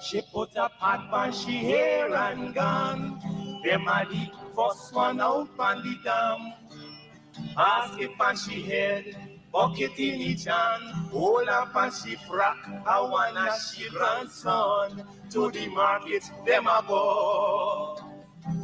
She put a pot on she hair and gone. Them a the first one out on the dam. Basket on she head, bucket in each hand. Hold up on she frack, I wanna she grandson. To the market, them a go.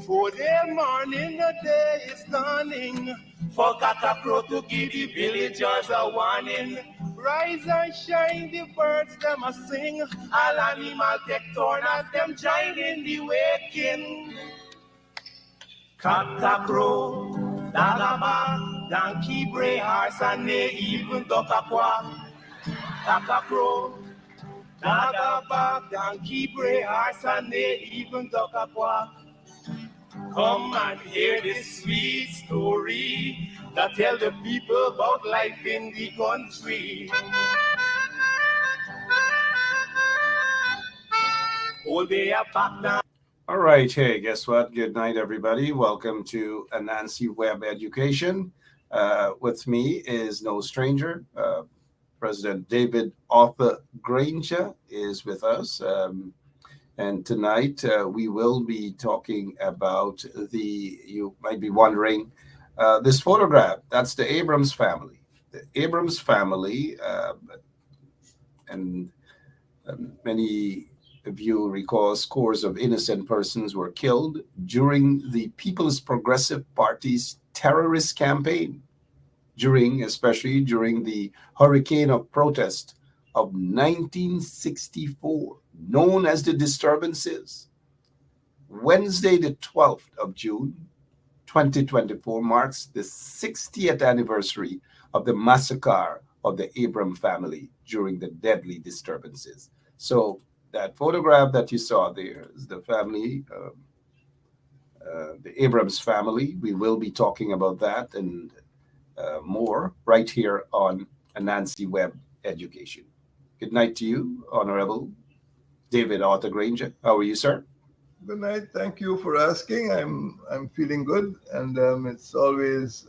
For their morning, the day is dawning. For Catacrow to give the villagers a warning. Rise and shine, the birds them a sing. All animal take turn as them join in the waking. Catacrow, Dagaba, donkey bray, horse and they even duck a quack. Catacrow, Dagaba, donkey bray, horse and they even duck a quack. Come and hear this sweet story that tell the people about life in the country. Oh, they are back now. All right. Hey, guess what? Good night, everybody. Welcome to Anansi Web Education. With me is no stranger. President David Arthur Granger is with us. And tonight we will be talking about you might be wondering, this photograph. That's the Abrams family. The Abrams family, and many if you recall, scores of innocent persons were killed during the People's Progressive Party's terrorist campaign, especially during the hurricane of protest of 1964, known as the disturbances. Wednesday, the 12th of June, 2024, marks the 60th anniversary of the massacre of the Abram family during the deadly disturbances. So that photograph that you saw there is the family, the Abrams family. We will be talking about that and more right here on Anansi Web Education. Good night to you, Honorable David Arthur Granger. How are you, sir? Good night. Thank you for asking. I'm feeling good, and it's always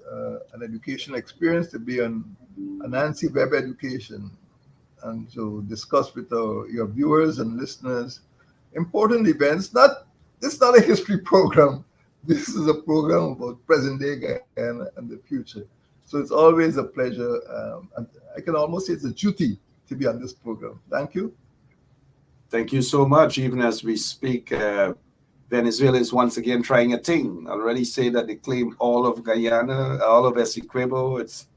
an educational experience to be on Anansi Web Education and to discuss with your viewers and listeners important events. This is not a history program. This is a program about present day Guyana and the future. So it's always a pleasure, and I can almost say it's a duty to be on this program. Thank you. Thank you so much. Even as we speak, Venezuela is once again trying a thing. I already say that they claim all of Guyana, all of Essequibo. It's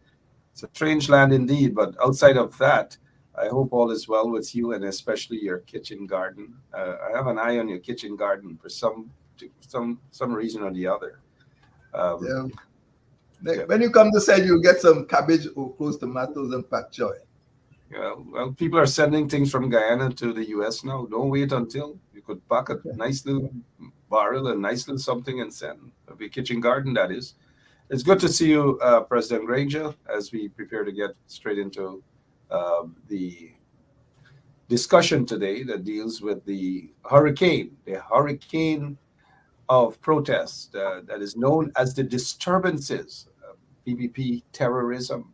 a strange land indeed. But outside of that, I hope all is well with you and especially your kitchen garden. I have an eye on your kitchen garden for some reason or the other. Yeah. When you come to say you'll get some cabbage, okras, tomatoes, and pak choy. Yeah, well, people are sending things from Guyana to the U.S. now. Don't wait until you could pack a nice little barrel, a nice little something, and send a kitchen garden. That is. It's good to see you, President Granger, as we prepare to get straight into the discussion today that deals with the hurricane of protest that is known as the disturbances, PPP terrorism,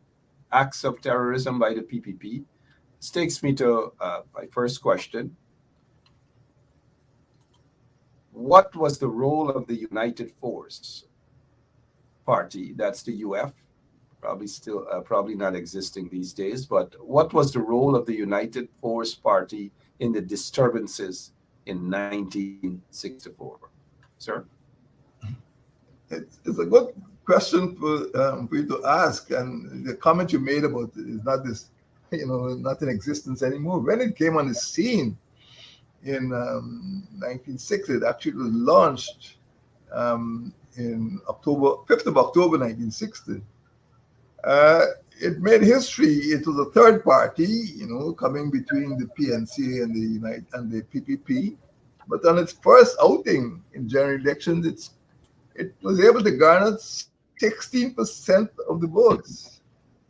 acts of terrorism by the PPP. This takes me to my first question. What was the role of the United Force Party? That's the UF, probably not existing these days, but what was the role of the United Force Party in the disturbances in 1964? Sir? It's a good question for you to ask, and the comment you made about it is not this, not in existence anymore. When it came on the scene in 1960, it actually was launched in 5th of October 1960. It made history. It was a third party, coming between the PNC and the PPP. But on its first outing in general elections, it was able to garner 16% of the votes.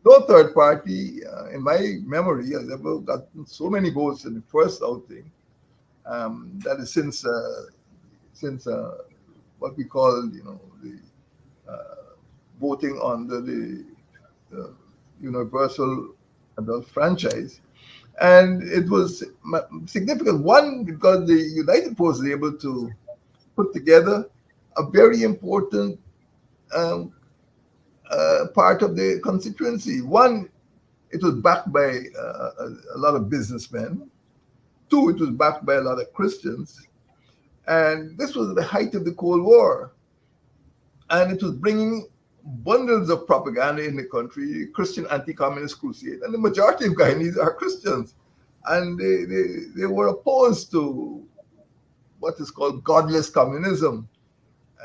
No third party, in my memory, has ever gotten so many votes in the first outing. That is since what we call, the voting under the universal adult franchise. And it was significant. One, because the United Force was able to put together a very important um, part of the constituency. One, it was backed by a lot of businessmen. Two, it was backed by a lot of Christians. And this was at the height of the Cold War. And it was bringing bundles of propaganda in the country, Christian anti-communist crusade. And the majority of Guyanese are Christians. And they were opposed to what is called godless communism.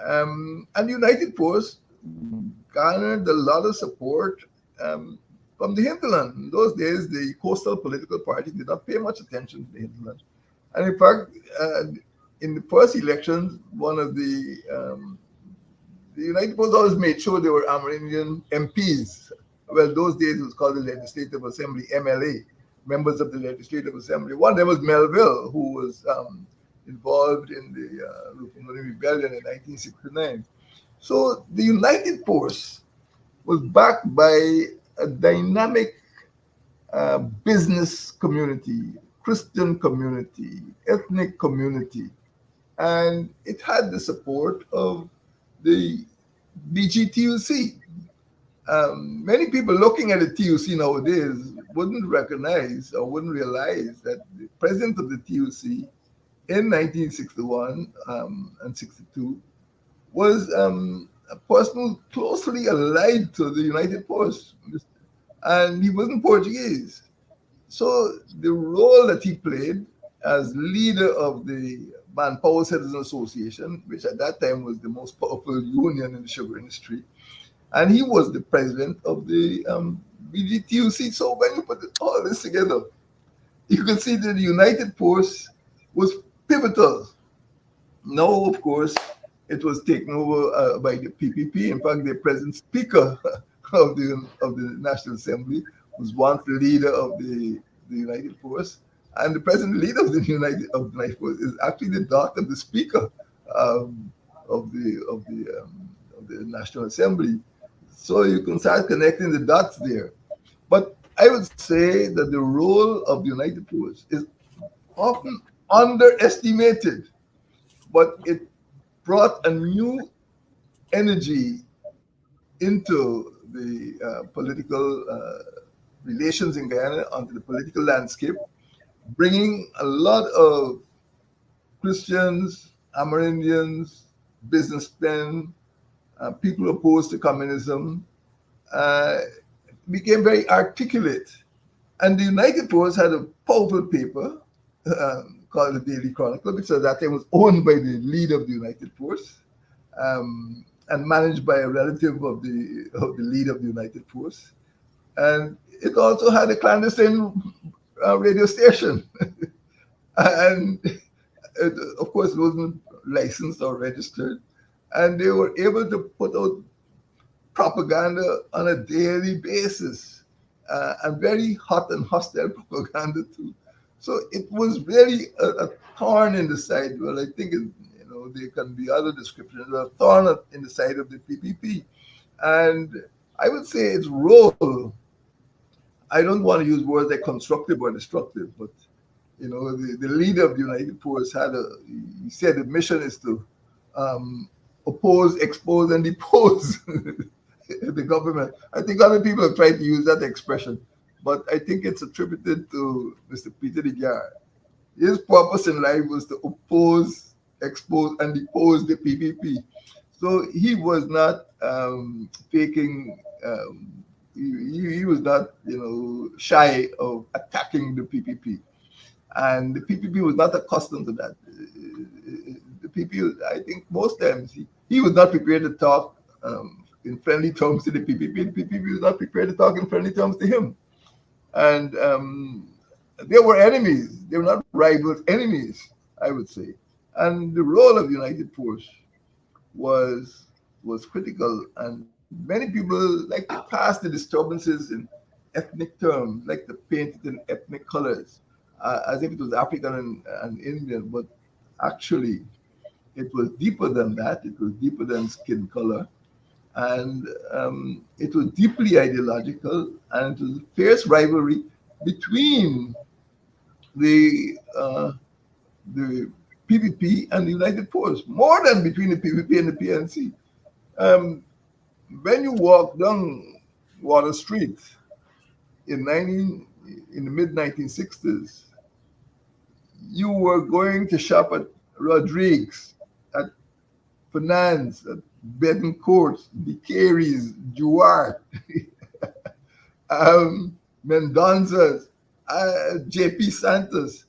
And the United Force garnered a lot of support um, from the hinterland. In those days, the coastal political party did not pay much attention to the hinterland. And in fact, in the first elections, one of the United Force always made sure they were Amerindian MPs. Well, those days it was called the Legislative Assembly, MLA, members of the Legislative Assembly. One of them was Melville, who was involved in the Lukumari Rebellion in 1969. So the United Force was backed by a dynamic business community, Christian community, ethnic community, and it had the support of the BGTUC. Many people looking at the TUC nowadays wouldn't recognize or wouldn't realize that the president of the TUC in 1961 and 62 was a person closely allied to the United Force, and he wasn't Portuguese. So the role that he played as leader of the Manpower Citizen Association, which at that time was the most powerful union in the sugar industry, and he was the president of the BGTUC. So when you put all this together, you can see that the United Force was pivotal. Now, of course, it was taken over by the PPP. In fact, the present speaker of the National Assembly was once the leader of the United Force, and the present leader of the United Force is actually the daughter of the speaker um, of the National Assembly. So you can start connecting the dots there. But I would say that the role of the United Force is often underestimated, but it brought a new energy into the political relations in Guyana, onto the political landscape, bringing a lot of Christians, Amerindians, businessmen, people opposed to communism, uh, became very articulate. And the United Force had a powerful paper called the Daily Chronicle, which at that time was owned by the leader of the United Force, and managed by a relative of the leader of the United Force. And it also had a clandestine radio station. And it, of course, it wasn't licensed or registered. And they were able to put out propaganda on a daily basis, and very hot and hostile propaganda too. So it was really a thorn in the side. Well, I think there can be other descriptions. A thorn in the side of the PPP, and I would say its role. I don't want to use words like constructive or destructive, but the leader of the United Force he said the mission is to oppose, expose, and depose the government. I think other people have tried to use that expression, but I think it's attributed to Mr. Peter de Geer. His purpose in life was to oppose, expose, and depose the PPP. So he was not faking. He was not, shy of attacking the PPP, and the PPP was not accustomed to that. The PPP, I think, most times he was not prepared to talk in friendly terms to the PPP. The PPP was not prepared to talk in friendly terms to him, and they were enemies. They were not rivals, enemies, I would say. And the role of the United Force was critical, and many people like to cast the disturbances in ethnic terms, like to paint it in ethnic colors, as if it was African and Indian, but actually it was deeper than that. It was deeper than skin color, and it was deeply ideological, and it was a fierce rivalry between the the PPP and the United Force, more than between the PPP and the PNC. Um, when you walk down Water Street in 19 in the mid 1960s, you were going to shop at Rodriguez, at Finance, at Betancourt, Carey's, Duarte, Mendonca's, JP Santos.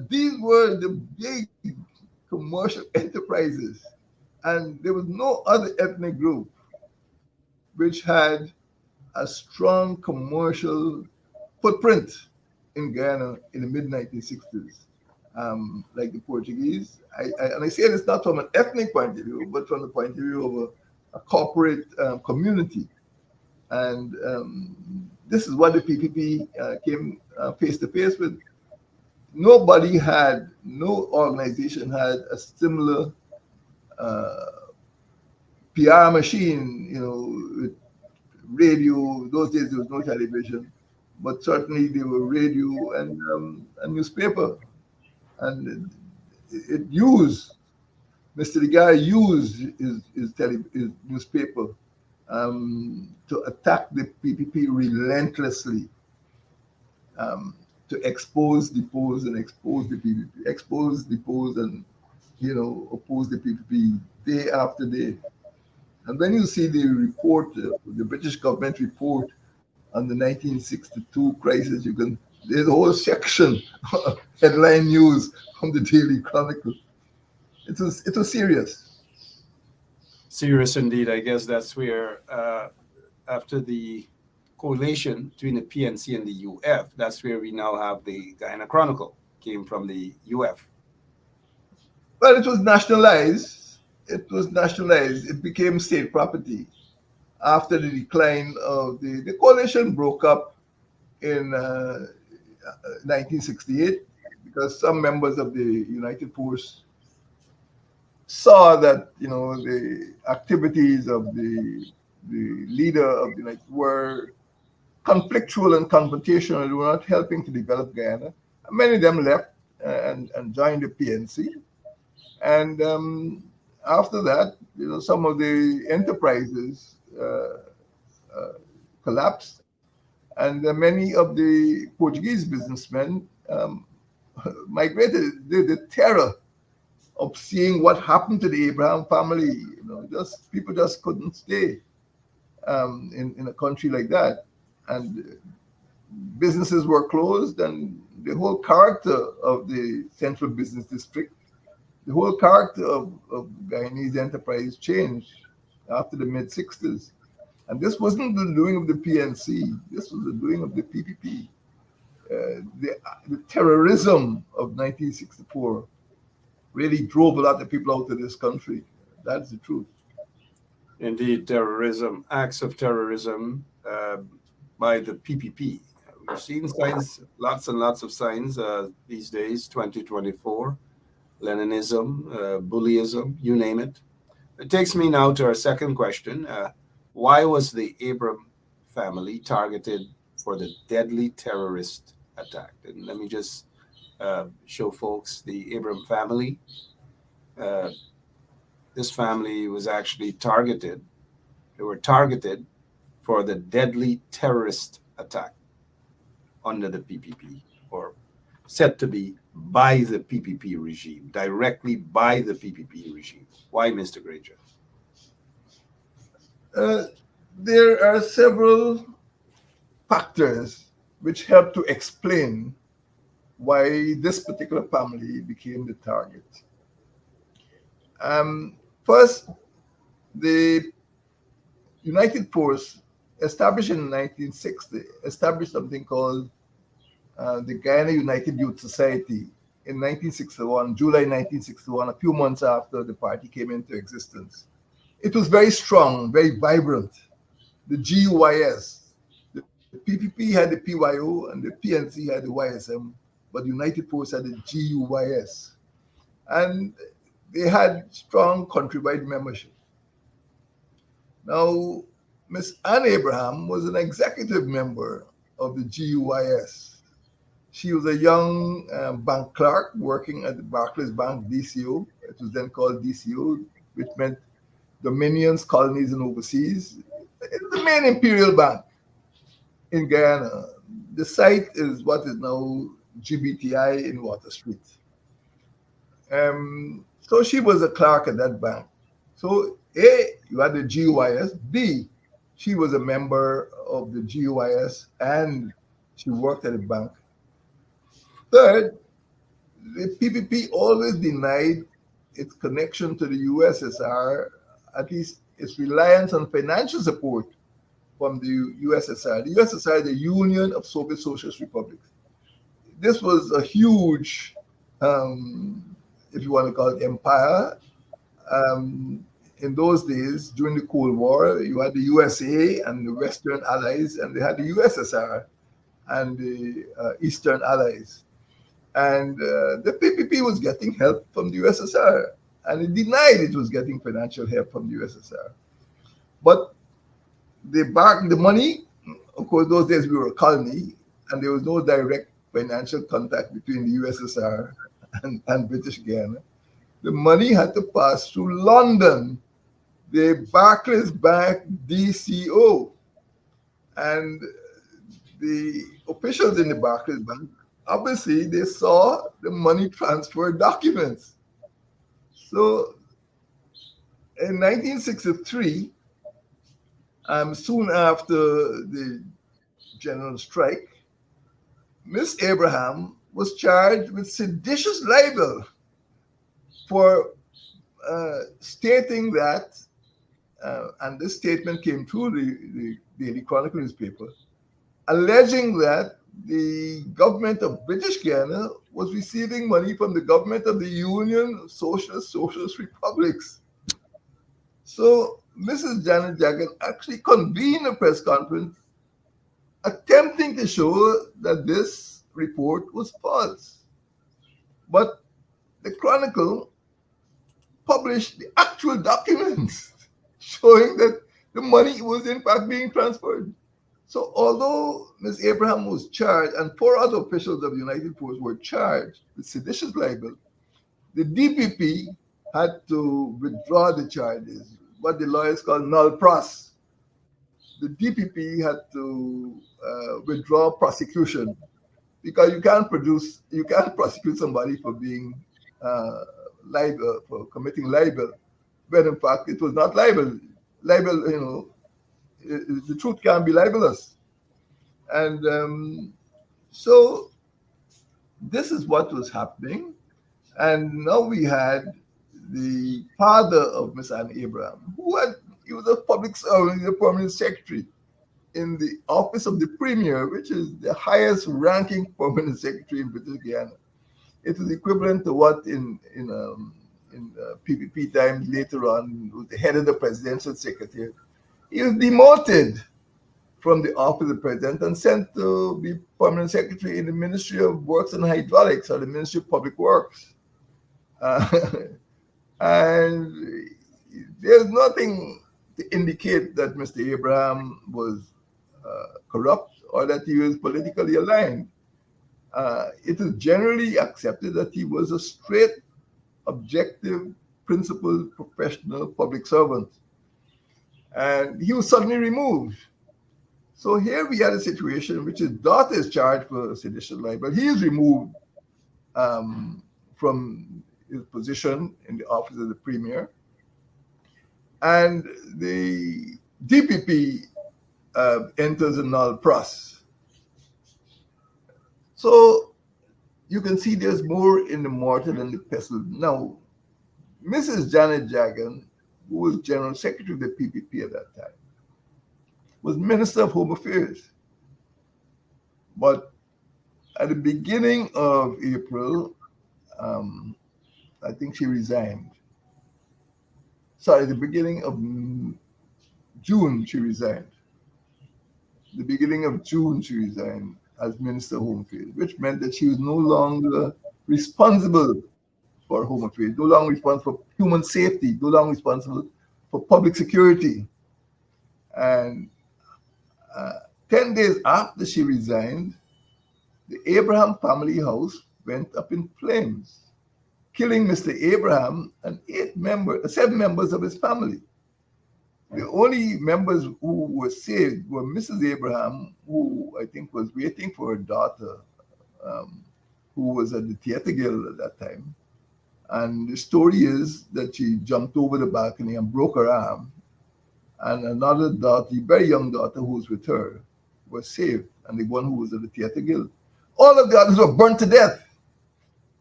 These were the big commercial enterprises. And there was no other ethnic group which had a strong commercial footprint in Guyana in the mid 1960s, like the Portuguese. And I say this not from an ethnic point of view, but from the point of view of a corporate community. And this is what the PPP came face to face with. No organization had a similar uh, PR machine, with radio. Those days there was no television, but certainly there were radio and newspaper. And it used, Mr. The guy used his newspaper to attack the PPP relentlessly, to expose, depose, and expose the PPP, expose, depose, and oppose the PPP day after day. And when you see the report, the British government report on the 1962 crisis, there's a whole section, headline news from the Daily Chronicle. It was serious. Serious indeed. I guess that's where, after the correlation between the PNC and the UF, that's where we now have the Guyana Chronicle, came from the UF. Well, it was nationalized. It became state property after the decline of the coalition broke up in 1968 because some members of the United Force saw that the activities of the leader of the United were conflictual and confrontational. They were not helping to develop Guyana. Many of them left and joined the PNC. And after that, some of the enterprises collapsed, and many of the Portuguese businessmen migrated. The terror of seeing what happened to the Abraham family, just people just couldn't stay in a country like that, and businesses were closed, and the whole character of the central business district, the whole character of Guyanese enterprise changed after the mid 60s. And this wasn't the doing of the PNC, this was the doing of the PPP. The terrorism of 1964 really drove a lot of people out of this country. That's the truth. Indeed, terrorism, acts of terrorism by the PPP. We've seen signs, lots and lots of signs these days, 2024, Leninism, bullyism, you name it. It takes me now to our second question. Why was the Abram family targeted for the deadly terrorist attack? And let me just show folks the Abram family. This family was actually targeted. They were targeted for the deadly terrorist attack under the PPP, or said to be by the PPP regime, directly by the PPP regime. Why, Mr. Granger? There are several factors which help to explain why this particular family became the target. First, the United Force, established in 1960, established something called the Guyana United Youth Society in 1961, July 1961, a few months after the party came into existence. It was very strong, very vibrant. The GUYS, the PPP had the PYO and the PNC had the YSM, but the United Force had the GUYS. And they had strong countrywide membership. Now, Miss Anne Abraham was an executive member of the GUYS. She was a young bank clerk working at the Barclays Bank, DCO. It was then called DCO, which meant Dominions, Colonies, and Overseas. It's the main imperial bank in Guyana. The site is what is now GBTI in Water Street. So she was a clerk at that bank. So A, you had the GUIS. B, she was a member of the GUIS and she worked at a bank. Third, the PPP always denied its connection to the USSR, at least its reliance on financial support from the USSR. The USSR, the Union of Soviet Socialist Republics. This was a huge, if you want to call it, empire. In those days, during the Cold War, you had the USA and the Western Allies, and they had the USSR and the Eastern Allies. And the PPP was getting help from the USSR, and it denied it was getting financial help from the USSR. But they backed the money. Of course, those days we were a colony, and there was no direct financial contact between the USSR and British Guyana. The money had to pass through London, the Barclays Bank DCO. And the officials in the Barclays Bank, obviously, they saw the money transfer documents. So in 1963, soon after the general strike, Miss Abraham was charged with seditious libel for stating that, and this statement came through the Daily Chronicle newspaper, alleging that the government of British Guyana was receiving money from the government of the Union of Socialist Republics. So Mrs. Janet Jagan actually convened a press conference attempting to show that this report was false. But the Chronicle published the actual documents showing that the money was in fact being transferred. So although Ms. Abraham was charged, and 4 other officials of the United Forces were charged with seditious libel, the DPP had to withdraw the charges, what the lawyers call null pros. The DPP had to withdraw prosecution because you can't prosecute somebody for being libel, for committing libel, when in fact it was not libel. Libel, the truth can't be libelous. And so this is what was happening. And now we had the father of Miss Anne Abraham, he was a public servant, a permanent secretary in the office of the premier, which is the highest ranking permanent secretary in British Guyana. It is equivalent to what in PPP times later on was the head of the presidential secretary. He was demoted from the office of the president and sent to be permanent secretary in the Ministry of Works and Hydraulics, or the Ministry of Public Works. And there's nothing to indicate that Mr. Abraham was corrupt or that he was politically aligned. It is generally accepted that he was a straight, objective, principled, professional public servant. And he was suddenly removed. So here we had a situation in which his daughter is charged for seditious libel. He is removed from his position in the office of the premier. And the DPP enters a null pros. So you can see there's more in the mortar than the pestle. Now, Mrs. Janet Jagan, who was General Secretary of the PPP at that time, was Minister of Home Affairs. But at the beginning of April, I think she resigned. Sorry, the beginning of June, she resigned. The beginning of June, she resigned as Minister of Home Affairs, which meant that she was no longer responsible for Home Affairs, no longer responsible for human safety, no longer responsible for public security. And 10 days after she resigned, the Abraham family house went up in flames, killing Mr. Abraham and 7 members of his family. The only members who were saved were Mrs. Abraham, who I think was waiting for her daughter, um, who was at the theater guild at that time. And the story is that she jumped over the balcony and broke her arm. And another daughter, a very young daughter who was with her, was saved. And the one who was at the theater guild. All of the others were burnt to death.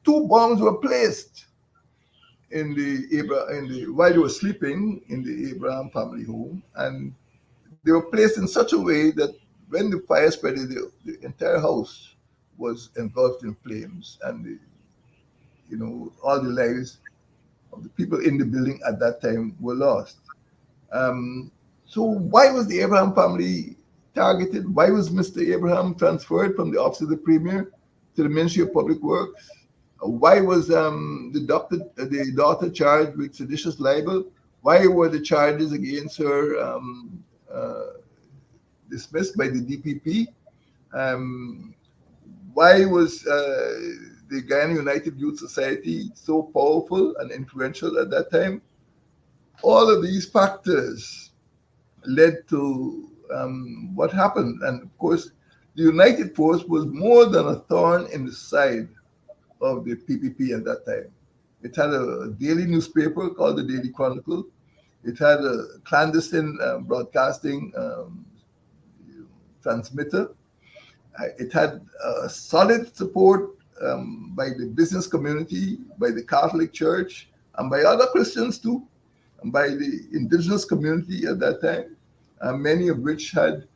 2 bombs were placed while they were sleeping in the Abraham family home, and they were placed in such a way that when the fire spread, the entire house was engulfed in flames, and all the lives of the people in the building at that time were lost. So why was the Abraham family targeted? Why was Mr. Abraham transferred from the office of the premier to the Ministry of Public Works? Why was the daughter charged with seditious libel? Why were the charges against her dismissed by the DPP? Why was the Guyana United Youth Society so powerful and influential at that time? All of these factors led to what happened. And of course, the United Force was more than a thorn in the side of the PPP at that time. It had a daily newspaper called the Daily Chronicle. It had a clandestine broadcasting transmitter. It had solid support by the business community, by the Catholic Church, and by other Christians too, and by the indigenous community at that time, many of which had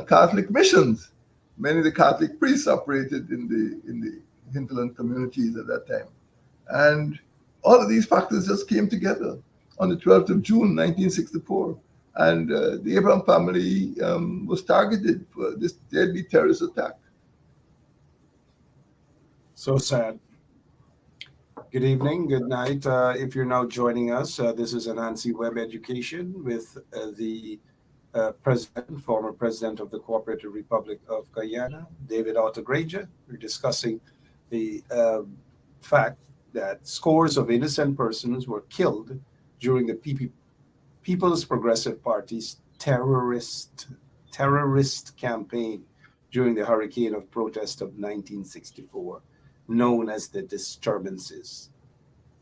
Catholic missions. Many of the Catholic priests operated in the hinterland communities at that time. And all of these factors just came together on the 12th of June, 1964. And the Abraham family was targeted for this deadly terrorist attack. So sad. Good evening, good night. If you're now joining us, this is Anansi Web Education with the former president of the Cooperative Republic of Guyana, David Altagranger. We're discussing the fact that scores of innocent persons were killed during the People's Progressive Party's terrorist campaign during the hurricane of protest of 1964, known as the disturbances.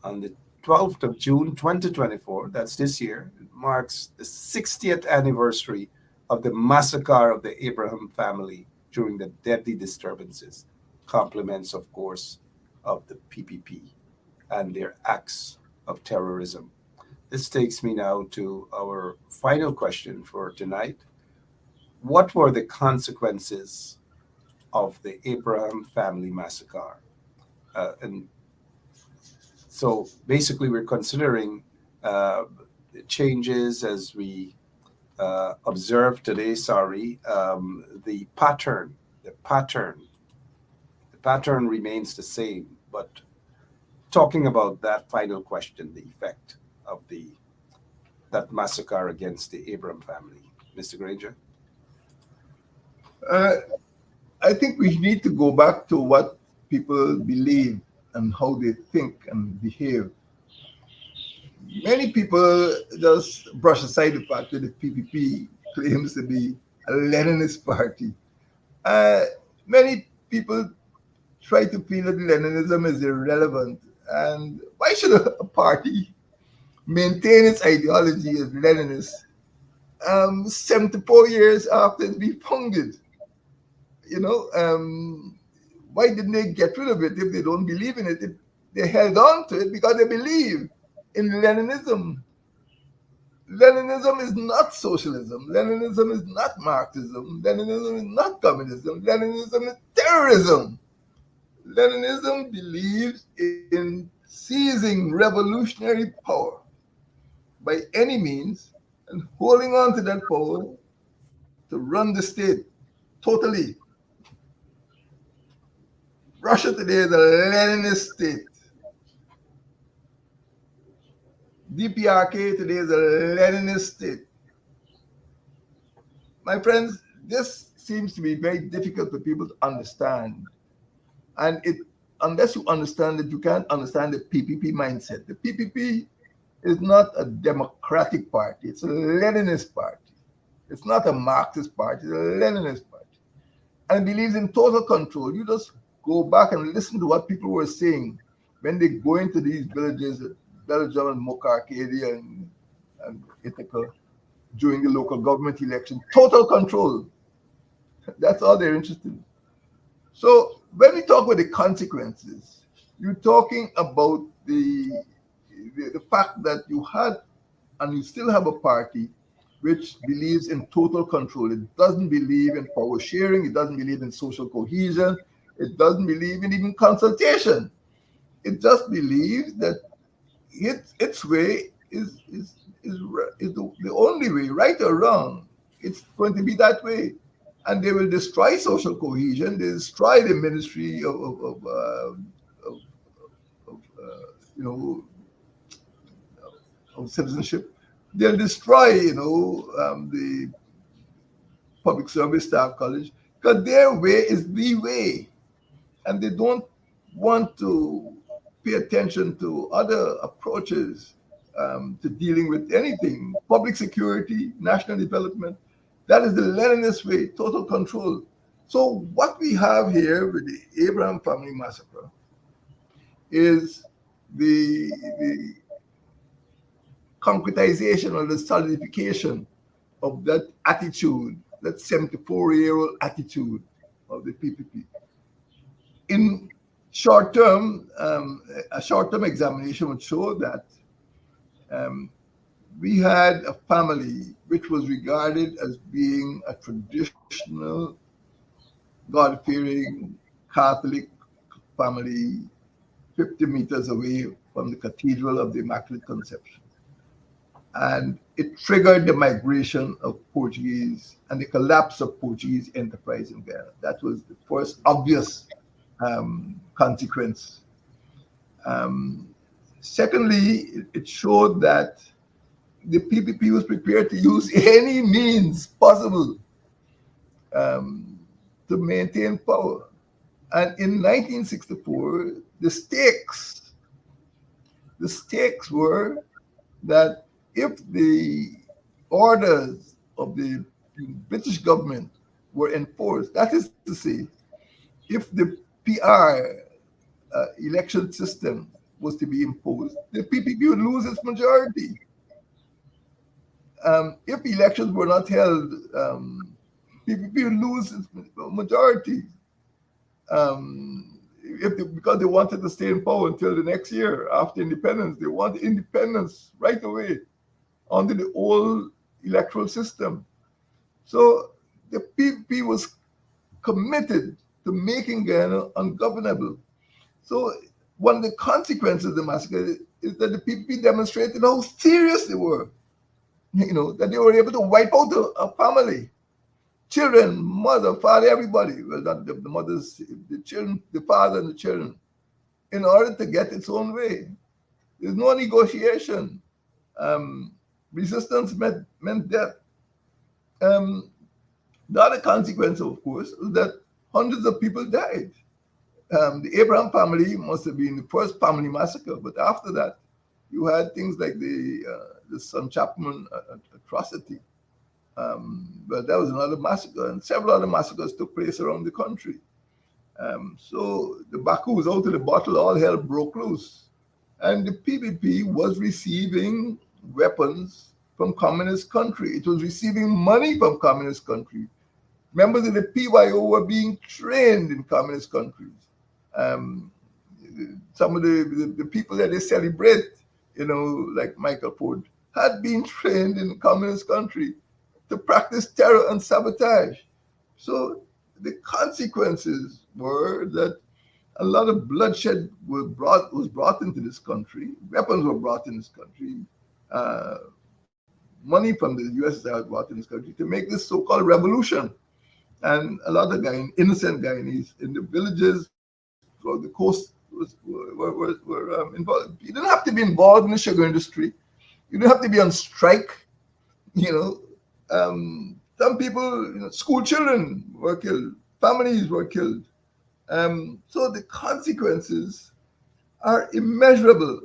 On the 12th of June 2024, that's this year, it marks the 60th anniversary of the massacre of the Abraham family during the deadly disturbances, compliments, of course, of the PPP and their acts of terrorism. This takes me now to our final question for tonight. What were the consequences of the Abraham family massacre? And so basically, we're considering the changes as we observe today. The pattern remains the same. But talking about that final question, the effect of that massacre against the Abraham family, Mr. Granger. I think we need to go back to what people believe and how they think and behave. Many people just brush aside the fact that the PPP claims to be a Leninist party. Many people try to feel that Leninism is irrelevant. And why should a party maintain its ideology as Leninist 74 years after it's been founded? Why didn't they get rid of it if they don't believe in it? They held on to it because they believe in Leninism. Leninism is not socialism. Leninism is not Marxism. Leninism is not communism. Leninism is terrorism. Leninism believes in seizing revolutionary power by any means and holding on to that power to run the state totally. Russia today is a Leninist state. DPRK today is a Leninist state. My friends, this seems to be very difficult for people to understand And it, unless you understand it, you can't understand the PPP mindset. The PPP is not a democratic party. It's a Leninist party. It's not a Marxist party. It's a Leninist party. And it believes in total control. You just go back and listen to what people were saying when they go into these villages, Belgium and Mocha Arcadia and Ithaca, during the local government election. Total control. That's all they're interested in. So when we talk about the consequences, you're talking about the fact that you had and you still have a party which believes in total control. It doesn't believe in power sharing. It doesn't believe in social cohesion. It doesn't believe in even consultation. It just believes that its way is the only way, right or wrong. It's going to be that way, and they will destroy social cohesion. They destroy the Ministry of, you know, of citizenship. They'll destroy, the public service staff college, because their way is the way, and they don't want to pay attention to other approaches to dealing with anything, public security, national development. That is the Leninist way, total control. So what we have here with the Abraham family massacre is the concretization or the solidification of that attitude, that 74-year-old attitude of the PPP. In short term, a short term examination would show that um, we had a family which was regarded as being a traditional, God fearing Catholic family 50 meters away from the Cathedral of the Immaculate Conception. And it triggered the migration of Portuguese and the collapse of Portuguese enterprise in Ghana. That was the first obvious consequence. Um, Secondly, it showed that the PPP was prepared to use any means possible um, to maintain power. And in 1964, the stakes were that if the orders of the British government were enforced, that is to say, if the PR election system was to be imposed, the PPP would lose its majority. If elections were not held, PPP would lose its majority. Because they wanted to stay in power until the next year after independence. They wanted independence right away under the old electoral system. So the PPP was committed to making Ghana ungovernable. So one of the consequences of the massacre is that the PPP demonstrated how serious they were. That they were able to wipe out a family, children, mother, father, everybody. Well, not the mothers, the children, the father, and the children, in order to get its own way. There's no negotiation. Um, Resistance meant death. Um, the other consequence, of course, is that hundreds of people died. The Abraham family must have been the first family massacre, but after that, you had things like the Son Chapman atrocity. But that was another massacre, and several other massacres took place around the country. So the Baku was out of the bottle, all hell broke loose. And the PPP was receiving weapons from communist country. It was receiving money from communist country. Members of the PYO were being trained in communist countries. Um, some of the people that they celebrate, like Michael Ford, had been trained in communist country to practice terror and sabotage. So the consequences were that a lot of bloodshed was brought into this country. Weapons were brought in this country. Uh, Money from the USSR was brought in this country to make this so-called revolution. And a lot of innocent Guyanese in the villages throughout the coast were involved. You didn't have to be involved in the sugar industry. You didn't have to be on strike. Some people, school children were killed. Families were killed. So the consequences are immeasurable.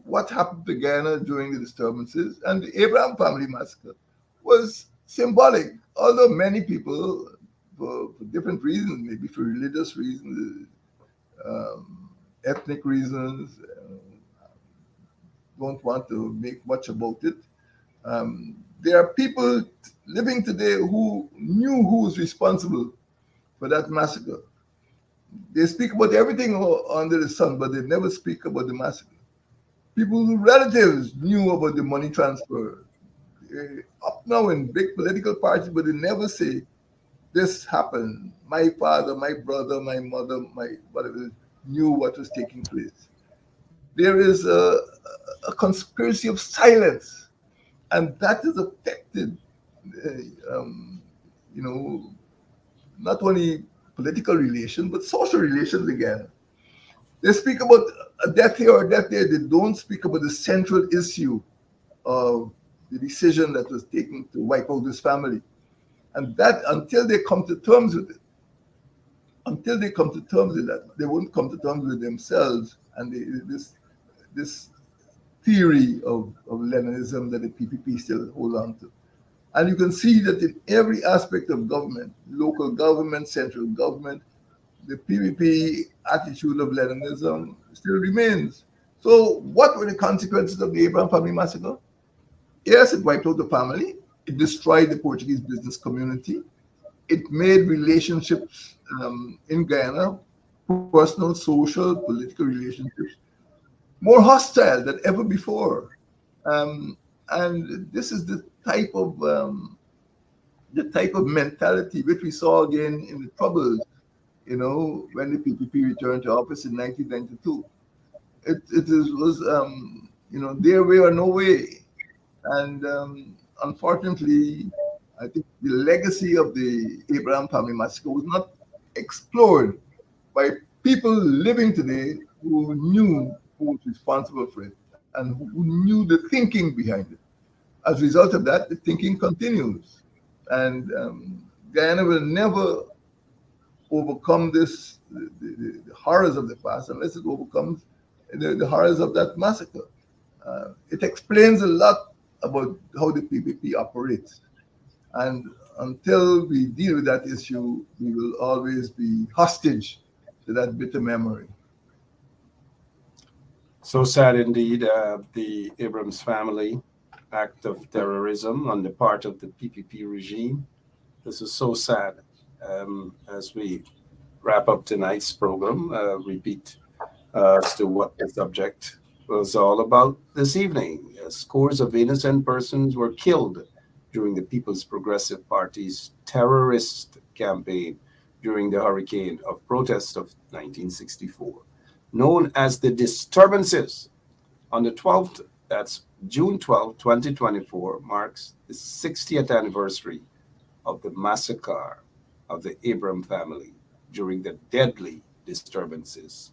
What happened to Guyana during the disturbances and the Abraham family massacre was symbolic, although many people, for different reasons, maybe for religious reasons, ethnic reasons, don't want to make much about it. There are people living today who knew who was responsible for that massacre. They speak about everything under the sun, but they never speak about the massacre. People whose relatives knew about the money transfer, up now in big political parties, but they never say this happened. My father, my brother, my mother, my whatever knew what was taking place. There is a conspiracy of silence, and that has affected, you know, not only political relations but social relations again. They speak about a death here or a death there. They don't speak about the central issue of the decision that was taken to wipe out this family. And that, until they come to terms with it, until they come to terms with that, they won't come to terms with themselves and this theory of Leninism that the PPP still hold on to. And you can see that in every aspect of government, local government, central government, the PPP attitude of Leninism still remains. So, what were the consequences of the Abraham family massacre? Yes, it wiped out the family. It destroyed the Portuguese business community. It made relationships in Guyana, personal, social, political relationships, more hostile than ever before. Um, and this is the type of mentality which we saw again in the troubles. When the PPP returned to office in 1992, was their way or no way. And unfortunately, I think the legacy of the Abraham family massacre was not explored by people living today who knew who was responsible for it and who knew the thinking behind it. As a result of that, the thinking continues. And Guyana will never overcome the horrors of the past unless it overcomes the horrors of that massacre. It explains a lot about how the PPP operates. And until we deal with that issue, we will always be hostage to that bitter memory. So sad indeed. The Abrams family act of terrorism on the part of the PPP regime. This is so sad. As we wrap up tonight's program, repeat as to what the subject was all about this evening. Scores of innocent persons were killed during the People's Progressive Party's terrorist campaign during the hurricane of protest of 1964, known as the disturbances. On the 12th, that's June 12, 2024, marks the 60th anniversary of the massacre of the Abram family during the deadly disturbances,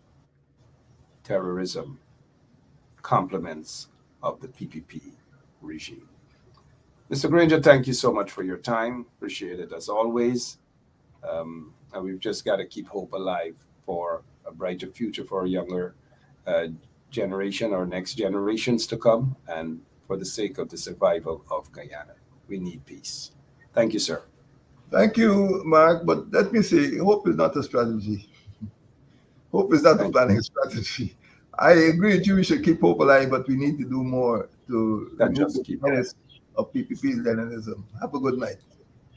terrorism, compliments of the PPP regime. Mr. Granger, thank you so much for your time. Appreciate it as always. And we've just got to keep hope alive for a brighter future for a younger uh, generation or next generations to come, and for the sake of the survival of Guyana. We need peace. Thank you, sir. Thank you, Mark. But let me say, hope is not a strategy. Hope is not a Thank you. planning strategy. I agree with you. We should keep hope alive, but we need to do more to Not remove just the keep hope. menace of PPP Leninism. Have a good night.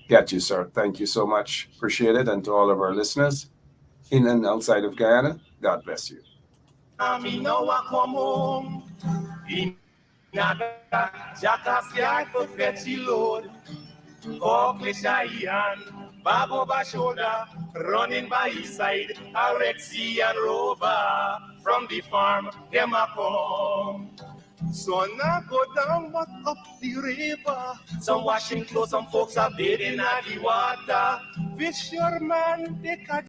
Got you, sir. Thank you so much. Appreciate it. And to all of our listeners in and outside of Guyana, God bless you. Me know I come home. In a jackass yard for fetchy load. Cockle shy hand, bag over shoulder, running by his side, a Red Sea and Rover. From the farm, them a come. Sun a go down, but up the river. Some washing clothes, some folks are bathing at the water. Fisherman, they catch